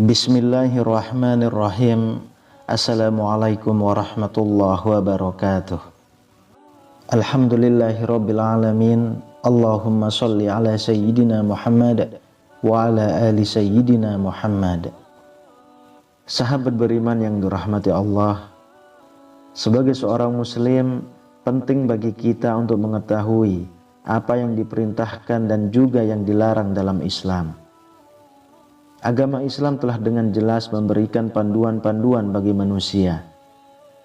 Bismillahirrahmanirrahim. Assalamualaikum warahmatullahi wabarakatuh. Alhamdulillahirabbil alamin. Allahumma shalli ala sayyidina Muhammad wa ala ali sayyidina Muhammad. Sahabat beriman yang dirahmati Allah, sebagai seorang muslim, penting bagi kita untuk mengetahui apa yang diperintahkan dan juga yang dilarang dalam Islam. Agama Islam telah dengan jelas memberikan panduan-panduan bagi manusia.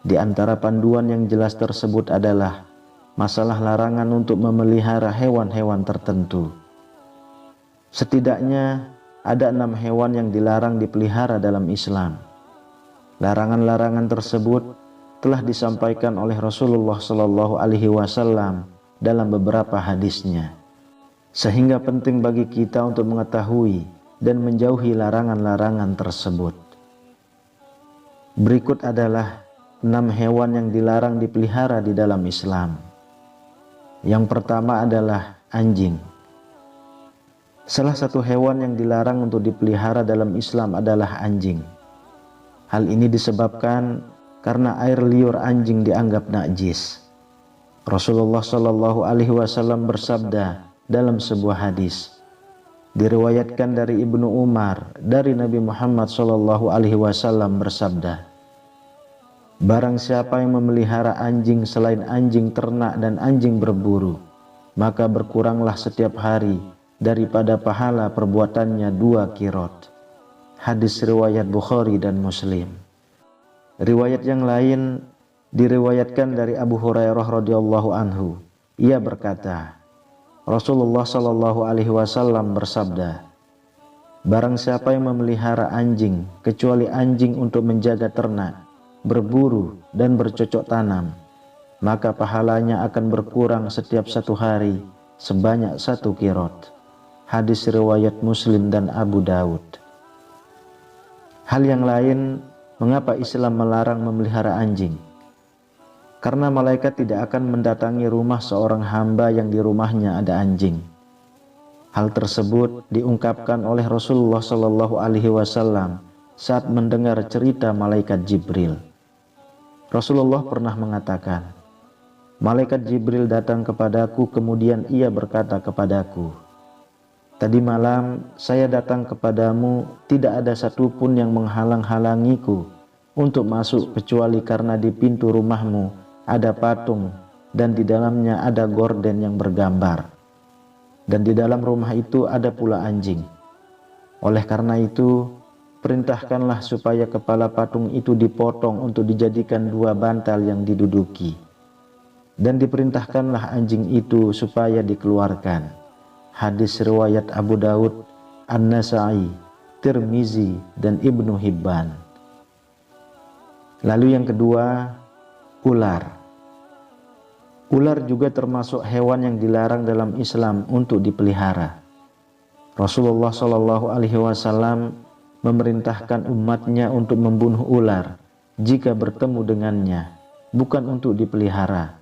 Di antara panduan yang jelas tersebut adalah masalah larangan untuk memelihara hewan-hewan tertentu. Setidaknya ada 6 hewan yang dilarang dipelihara dalam Islam. Larangan-larangan tersebut telah disampaikan oleh Rasulullah SAW dalam beberapa hadisnya. Sehingga penting bagi kita untuk mengetahui dan menjauhi larangan-larangan tersebut. Berikut adalah 6 hewan yang dilarang dipelihara di dalam Islam. Yang pertama adalah anjing. Salah satu hewan yang dilarang untuk dipelihara dalam Islam adalah anjing. Hal ini disebabkan karena air liur anjing dianggap najis. Rasulullah SAW bersabda dalam sebuah hadis, diriwayatkan dari Ibnu Umar dari Nabi Muhammad SAW bersabda, barang siapa yang memelihara anjing selain anjing ternak dan anjing berburu, maka berkuranglah setiap hari daripada pahala perbuatannya 2 qirot. Hadis riwayat Bukhari dan Muslim. Riwayat yang lain diriwayatkan dari Abu Hurairah radhiyallahu anhu. Ia berkata, Rasulullah SAW bersabda, barang siapa yang memelihara anjing kecuali anjing untuk menjaga ternak, berburu dan bercocok tanam, maka pahalanya akan berkurang setiap 1 hari sebanyak 1 qirot. Hadis riwayat Muslim dan Abu Daud. Hal yang lain, mengapa Islam melarang memelihara anjing? Karena malaikat tidak akan mendatangi rumah seorang hamba yang di rumahnya ada anjing. Hal tersebut diungkapkan oleh Rasulullah SAW saat mendengar cerita malaikat Jibril. Rasulullah pernah mengatakan, malaikat Jibril datang kepadaku kemudian ia berkata kepadaku, tadi malam saya datang kepadamu, tidak ada satupun yang menghalang-halangiku untuk masuk kecuali karena di pintu rumahmu ada patung dan di dalamnya ada gorden yang bergambar, dan di dalam rumah itu ada pula anjing. Oleh karena itu, perintahkanlah supaya kepala patung itu dipotong untuk dijadikan 2 bantal yang diduduki, dan diperintahkanlah anjing itu supaya dikeluarkan. Hadis riwayat Abu Daud, An-Nasa'i, Tirmizi, dan Ibnu Hibban. Lalu yang kedua, ular. Ular juga termasuk hewan yang dilarang dalam Islam untuk dipelihara. Rasulullah SAW memerintahkan umatnya untuk membunuh ular jika bertemu dengannya, bukan untuk dipelihara.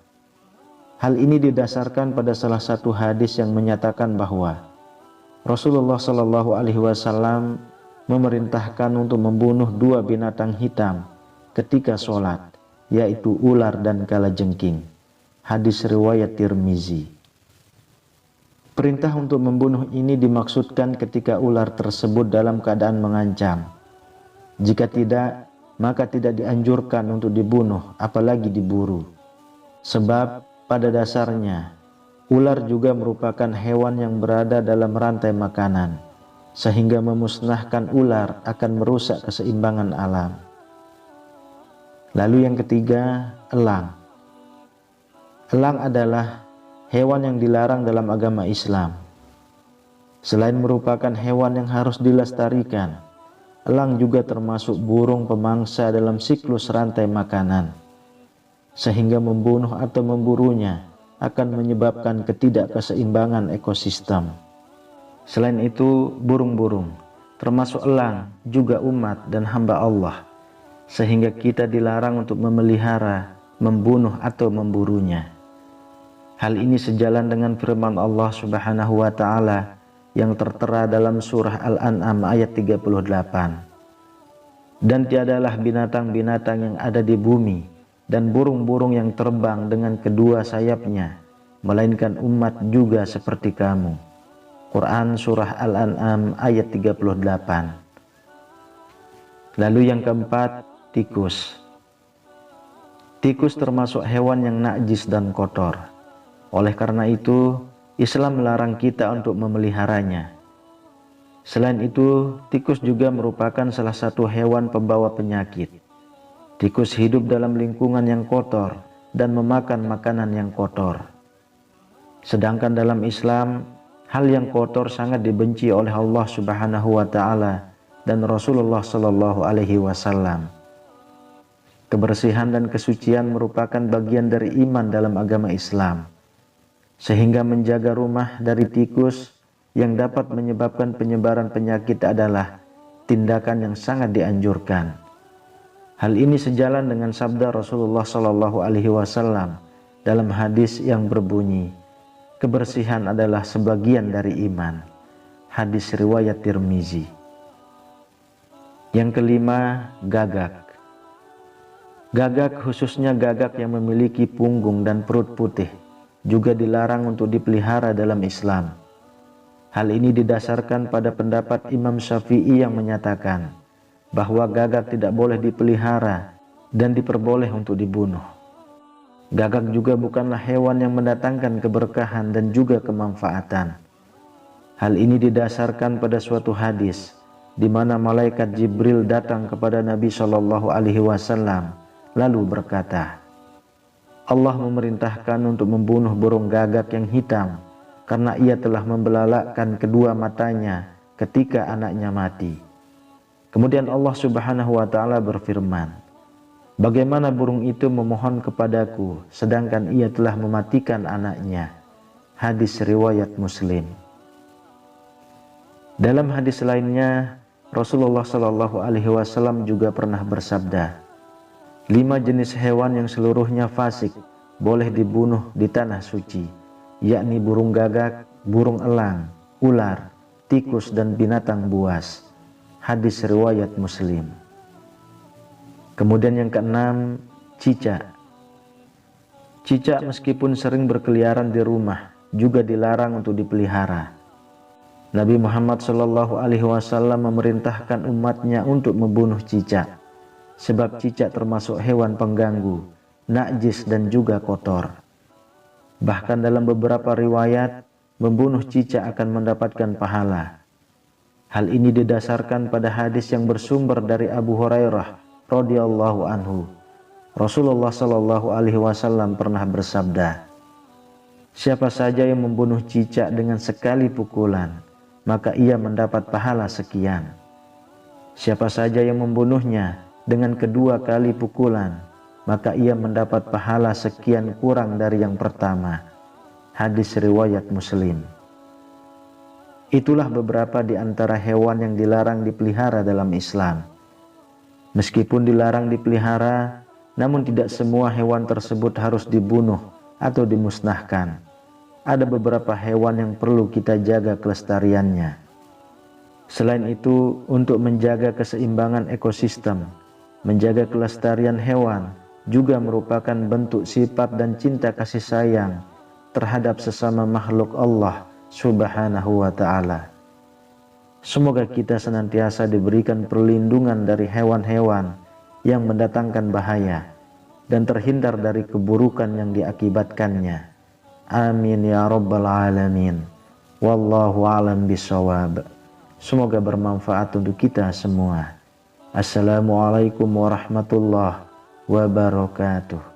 Hal ini didasarkan pada salah satu hadis yang menyatakan bahwa Rasulullah SAW memerintahkan untuk membunuh 2 binatang hitam ketika sholat, yaitu ular dan kalajengking. Hadis riwayat Tirmizi. Perintah untuk membunuh ini dimaksudkan ketika ular tersebut dalam keadaan mengancam. Jika tidak, maka tidak dianjurkan untuk dibunuh, apalagi diburu. Sebab pada dasarnya, ular juga merupakan hewan yang berada dalam rantai makanan, sehingga memusnahkan ular akan merusak keseimbangan alam. Lalu yang ketiga, elang. Elang adalah hewan yang dilarang dalam agama Islam. Selain merupakan hewan yang harus dilestarikan, elang juga termasuk burung pemangsa dalam siklus rantai makanan, sehingga membunuh atau memburunya akan menyebabkan ketidakkeseimbangan ekosistem. Selain itu, burung-burung, termasuk elang, juga umat dan hamba Allah, sehingga kita dilarang untuk memelihara, membunuh atau memburunya. Hal ini sejalan dengan firman Allah Subhanahu wa taala yang tertera dalam surah Al-An'am ayat 38. Dan tiadalah binatang-binatang yang ada di bumi dan burung-burung yang terbang dengan kedua sayapnya, melainkan umat juga seperti kamu. Quran Surah Al-An'am ayat 38. Lalu yang keempat, tikus. Tikus termasuk hewan yang najis dan kotor. Oleh karena itu, Islam melarang kita untuk memeliharanya. Selain itu, tikus juga merupakan salah satu hewan pembawa penyakit. Tikus hidup dalam lingkungan yang kotor dan memakan makanan yang kotor. Sedangkan dalam Islam, hal yang kotor sangat dibenci oleh Allah Subhanahu wa taala dan Rasulullah sallallahu alaihi wasallam. Kebersihan dan kesucian merupakan bagian dari iman dalam agama Islam. Sehingga menjaga rumah dari tikus yang dapat menyebabkan penyebaran penyakit adalah tindakan yang sangat dianjurkan. Hal ini sejalan dengan sabda Rasulullah Shallallahu Alaihi Wasallam dalam hadis yang berbunyi, kebersihan adalah sebagian dari iman. Hadis riwayat Tirmizi. Yang kelima, gagak. Gagak, khususnya gagak yang memiliki punggung dan perut putih, juga dilarang untuk dipelihara dalam Islam. Hal ini didasarkan pada pendapat Imam Syafi'i yang menyatakan bahwa gagak tidak boleh dipelihara dan diperboleh untuk dibunuh. Gagak juga bukanlah hewan yang mendatangkan keberkahan dan juga kemanfaatan. Hal ini didasarkan pada suatu hadis di mana malaikat Jibril datang kepada Nabi Shallallahu Alaihi Wasallam lalu berkata, Allah memerintahkan untuk membunuh burung gagak yang hitam karena ia telah membelalakkan kedua matanya ketika anaknya mati. Kemudian Allah Subhanahu wa taala berfirman, bagaimana burung itu memohon kepadaku sedangkan ia telah mematikan anaknya. Hadis riwayat Muslim. Dalam hadis lainnya, Rasulullah Shallallahu alaihi wasallam juga pernah bersabda, 5 jenis hewan yang seluruhnya fasik boleh dibunuh di tanah suci, yakni burung gagak, burung elang, ular, tikus, dan binatang buas. Hadis riwayat Muslim. Kemudian yang keenam, cicak. Cicak meskipun sering berkeliaran di rumah, juga dilarang untuk dipelihara. Nabi Muhammad SAW memerintahkan umatnya untuk membunuh cicak, sebab cicak termasuk hewan pengganggu, najis dan juga kotor. Bahkan dalam beberapa riwayat, membunuh cicak akan mendapatkan pahala. Hal ini didasarkan pada hadis yang bersumber dari Abu Hurairah radhiyallahu anhu. Rasulullah Shallallahu alaihi wasallam pernah bersabda, siapa saja yang membunuh cicak dengan sekali pukulan, maka ia mendapat pahala sekian. Siapa saja yang membunuhnya dengan kedua kali pukulan, maka ia mendapat pahala sekian kurang dari yang pertama. Hadis riwayat Muslim. Itulah beberapa di antara hewan yang dilarang dipelihara dalam Islam. Meskipun dilarang dipelihara, namun tidak semua hewan tersebut harus dibunuh atau dimusnahkan. Ada beberapa hewan yang perlu kita jaga kelestariannya. Selain itu, untuk menjaga keseimbangan ekosistem, menjaga kelestarian hewan juga merupakan bentuk sifat dan cinta kasih sayang terhadap sesama makhluk Allah Subhanahu wa ta'ala. Semoga kita senantiasa diberikan perlindungan dari hewan-hewan yang mendatangkan bahaya dan terhindar dari keburukan yang diakibatkannya. Amin ya rabbal alamin. Wallahu a'lam bishawab. Semoga bermanfaat untuk kita semua. Assalamualaikum warahmatullahi wabarakatuh.